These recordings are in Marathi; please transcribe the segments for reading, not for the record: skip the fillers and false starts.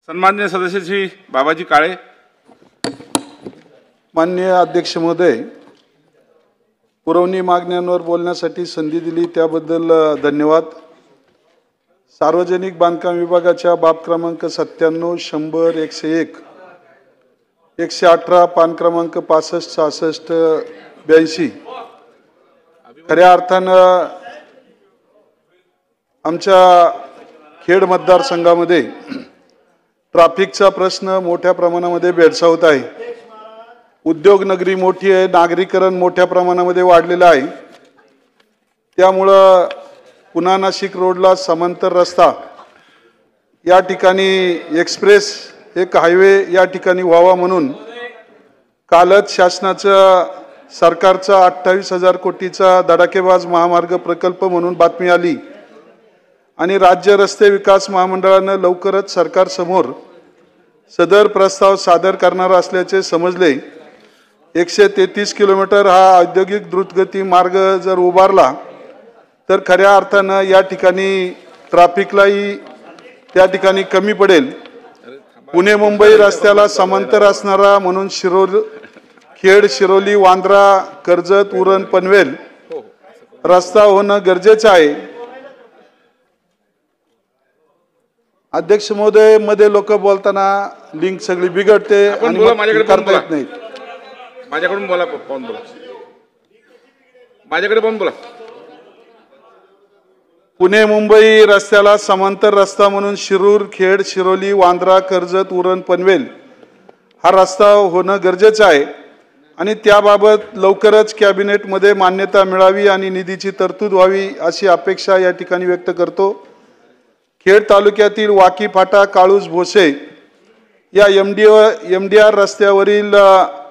सन्माननीय सदस्य श्री बाबाजी काळे। माननीय अध्यक्ष महोदय, पुरवणी मागण्यांवर बोलण्यासाठी संधी दिली त्याबद्दल धन्यवाद। सार्वजनिक बांधकाम विभागाच्या बाब क्रमांक 97, 100, 101, 118, पान क्रमांक 65, 66, 82 खऱ्या अर्थानं आमच्या खेड मतदारसंघामध्ये ट्रॅफिकचा प्रश्न मोठ्या प्रमाणामध्ये भेडसावत आहे। उद्योग नगरी मोठी आहे, नागरीकरण मोठ्या प्रमाणामध्ये वाढलेलं आहे। त्यामुळं पुणे नाशिक रोडला समांतर रस्ता या ठिकाणी एक्सप्रेस एक हायवे या ठिकाणी व्हावा म्हणून कालच शासनाचा सरकारचा 28,000 कोटीचा धडाकेबाज महामार्ग प्रकल्प म्हणून बातमी आली आणि राज्य रस्ते विकास महामंडळाने लवकरच सरकार समोर सदर प्रस्ताव सादर करणार असल्याचे समजले। 133 किलोमीटर हा औद्योगिक द्रुतगती मार्ग जर उभारला तर खऱ्या अर्थानं या ठिकाणी ट्रॅफिकलाही त्या ठिकाणी कमी पडेल। पुणे मुंबई रस्त्याला समांतर असणारा म्हणून खेड, शिरोली, वांद्रा, कर्जत, उरण, पनवेल रस्ता होणं गरजेचं आहे। अध्यक्ष महोदय, मध्ये लोक बोलताना लिंक सगळी बिघडते आणि करता येत नाही। माझ्याकडून बोला, पाहून बोला, माझ्याकडे पाहून बोला। पुणे मुंबई रस्त्याला समांतर रस्ता म्हणून शिरूर, खेड, शिरोली, वांद्रा, कर्जत, उरण, पनवेल हा रस्ता होणं गरजेचं आहे आणि त्याबाबत लवकरच कॅबिनेटमध्ये मान्यता मिळावी आणि निधीची तरतूद व्हावी अशी अपेक्षा या ठिकाणी व्यक्त करतो। खेड तालुक्यातील वाकी फाटा, काळूस, भोसे या MDR रस्त्यावरील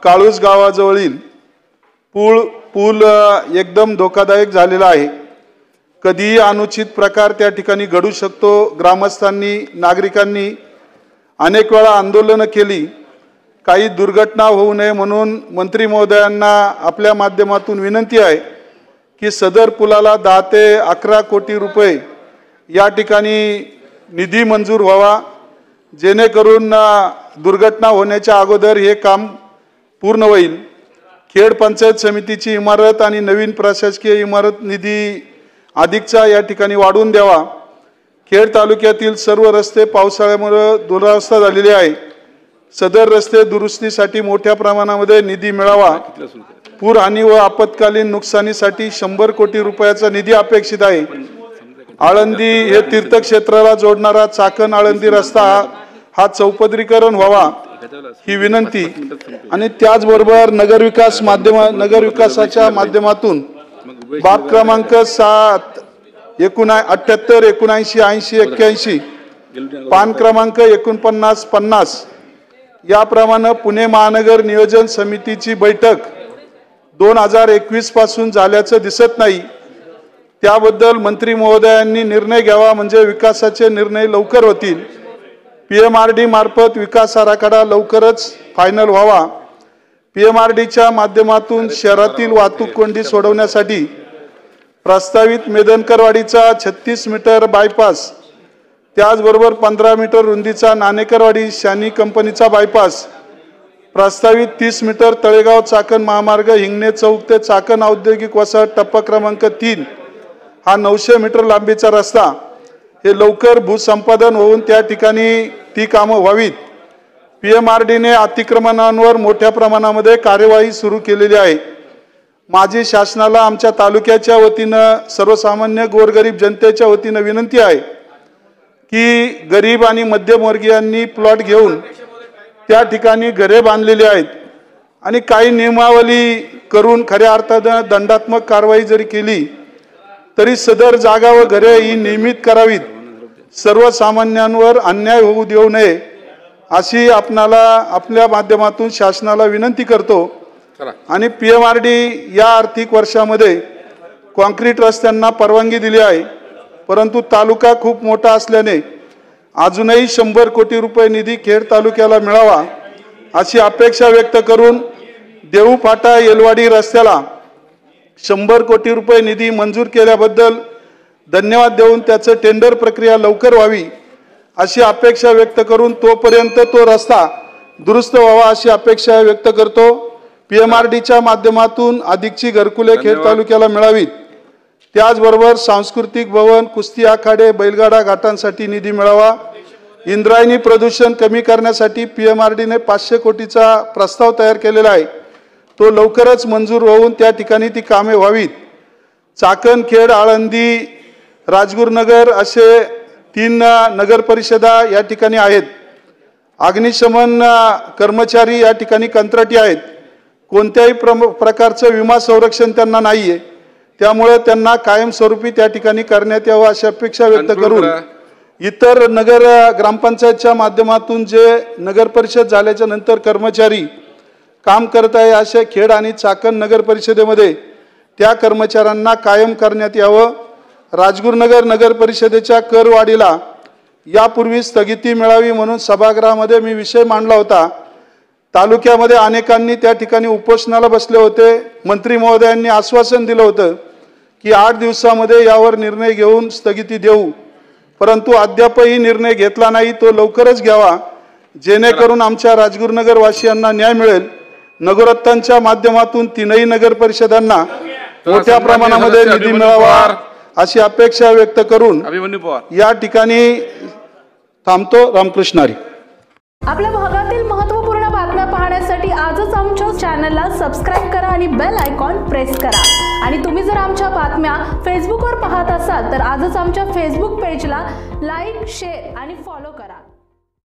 काळूस गावाजवळील पूल एकदम धोकादायक झालेला आहे। कधीही अनुचित प्रकार त्या ठिकाणी घडू शकतो। ग्रामस्थांनी, नागरिकांनी अनेक वेळा आंदोलनं केली। काही दुर्घटना होऊ नये म्हणून मंत्री महोदयांना आपल्या माध्यमातून विनंती आहे की सदर पुलाला 10 ते 11 कोटी रुपये या ठिकाणी निधी मंजूर व्हावा, जेणेकरून दुर्घटना होण्याच्या अगोदर हे काम पूर्ण होईल। खेड पंचायत समितीची इमारत आणि नवीन प्रशासकीय इमारत निधी अधिकचा या ठिकाणी वाढवून द्यावा। खेड तालुक्यातील सर्व रस्ते पावसाळ्यामुळे दुरावस्था झालेली आहे। सदर रस्ते दुरुस्तीसाठी मोठ्या प्रमाणामध्ये निधी मिळावा। पूरहानी व आपत्कालीन नुकसानीसाठी 100 कोटी रुपयाचा निधी अपेक्षित आहे। आळंदी हे तीर्थक्षेत्राला जोडणारा चाकण आळंदी रस्ता चौपदरीकरण व्हावा ही विनंती आणि त्याचबरोबर नगरविकासाच्या माध्यमातून बाब क्रमांक 7, 78, 79, 80, 81 पान क्रमांक 49, 50 याप्रमाणे पुणे महानगर नियोजन समितीची बैठक 2021 पासून झाल्याचं दिसत नाही। त्याबद्दल मंत्री महोदयांनी निर्णय घ्यावा म्हणजे विकासाचे निर्णय लवकर होतील। PMRD मार्फत विकास आराखडा लवकरच फायनल व्हावा। PMRDच्या माध्यमातून शहरातील वाहतूक कोंडी सोडवण्यासाठी प्रस्तावित मेदनकरवाडीचा 36 मीटर बायपास, त्याचबरोबर 15 मीटर रुंदीचा नाणेकरवाडी शानी कंपनीचा बायपास, प्रस्तावित 30 मीटर तळेगाव चाकण महामार्ग हिंगणे चौक ते चाकण औद्योगिक वसाहत टप्पा क्रमांक 3 हा 900 मीटर लांबीचा रस्ता हे लवकर भूसंपादन होऊन त्या ठिकाणी ती कामं व्हावीत। PMRDने अतिक्रमणांवर मोठ्या प्रमाणामध्ये कार्यवाही सुरू केलेली आहे। माझी शासनाला आमच्या तालुक्याच्या वतीनं, सर्वसामान्य गोरगरीब जनतेच्या वतीनं विनंती आहे की गरीब आणि मध्यमवर्गीयांनी प्लॉट घेऊन त्या ठिकाणी घरे बांधलेली आहेत आणि काही नियमावली करून खऱ्या अर्थानं दंडात्मक कारवाई जरी केली तरी सदर जागा व घरे ही नियमित करावीत। सर्वसामान्यांवर अन्याय होऊ देऊ नये अशी आपल्या माध्यमातून शासनाला विनंती करतो आणि PMRD या आर्थिक वर्षामध्ये कॉन्क्रीट रस्त्यांना परवानगी दिली आहे, परंतु तालुका खूप मोठा असल्याने अजूनही 100 कोटी रुपये निधी खेड तालुक्याला मिळावा अशी अपेक्षा व्यक्त करून देऊ फाटा येलवाडी रस्त्याला 100 कोटी रुपये निधी मंजूर केल्याबद्दल धन्यवाद देऊन त्याचं टेंडर प्रक्रिया लवकर व्हावी अशी अपेक्षा व्यक्त करून तोपर्यंत तो रस्ता दुरुस्त व्हावा अशी अपेक्षा व्यक्त करतो। PMRDच्या माध्यमातून अधिकची घरकुले खेड तालुक्याला मिळावीत। त्याचबरोबर सांस्कृतिक भवन, कुस्ती आखाडे, बैलगाडा घाटांसाठी निधी मिळावा। इंद्रायणी प्रदूषण कमी करण्यासाठी PMRDने 500 कोटीचा प्रस्ताव तयार केलेला आहे, तो लवकरच मंजूर होऊन त्या ठिकाणी ती कामे व्हावीत। चाकण, खेड, आळंदी, राजगुरुनगर असे 3 नगर परिषदा या ठिकाणी आहेत। अग्निशमन कर्मचारी या ठिकाणी कंत्राटी आहेत, कोणत्याही प्रकारचं विमा संरक्षण त्यांना नाहीये, त्यामुळे त्यांना कायमस्वरूपी त्या ठिकाणी करण्यात यावं अशी अपेक्षा व्यक्त करून इतर नगर ग्रामपंचायतच्या माध्यमातून जे नगर परिषद झाल्याच्या नंतर कर्मचारी काम करत आहे अशा खेड आणि चाकण नगर परिषदेमध्ये त्या कर्मचाऱ्यांना कायम करण्यात यावं। राजगुरुनगर नगर परिषदेच्या करवाढीला यापूर्वी स्थगिती मिळावी म्हणून सभागृहामध्ये मी विषय मांडला होता। तालुक्यामध्ये अनेकांनी त्या ठिकाणी उपोषणाला बसले होते। मंत्री महोदयांनी आश्वासन दिलं होतं की 8 दिवसामध्ये यावर निर्णय घेऊन स्थगिती देऊ, परंतु अद्यापही निर्णय घेतला नाही, तो लवकरच घ्यावा जेणेकरून आमच्या राजगुरुनगर वासियांना न्याय मिळेल। नगरोत्थानच्या माध्यमातून 3ही नगर परिषदांना मोठ्या प्रमाणामध्ये निधी मिळावा अशी अपेक्षा व्यक्त करून या ठिकाणी थांबतो। रामकृष्ण हरी। आपल्या भागातील महत्त्वपूर्ण बातम्या पाहण्यासाठी आजच आमच्या चॅनलला सबस्क्राइब करा आणि बेल आयकॉन प्रेस करा। आणि तुम्ही जर आमच्या बातम्या फेसबुकवर पाहत असाल तर आजच आमच्या फेसबुक पेजला लाईक, शेअर आणि फॉलो करा।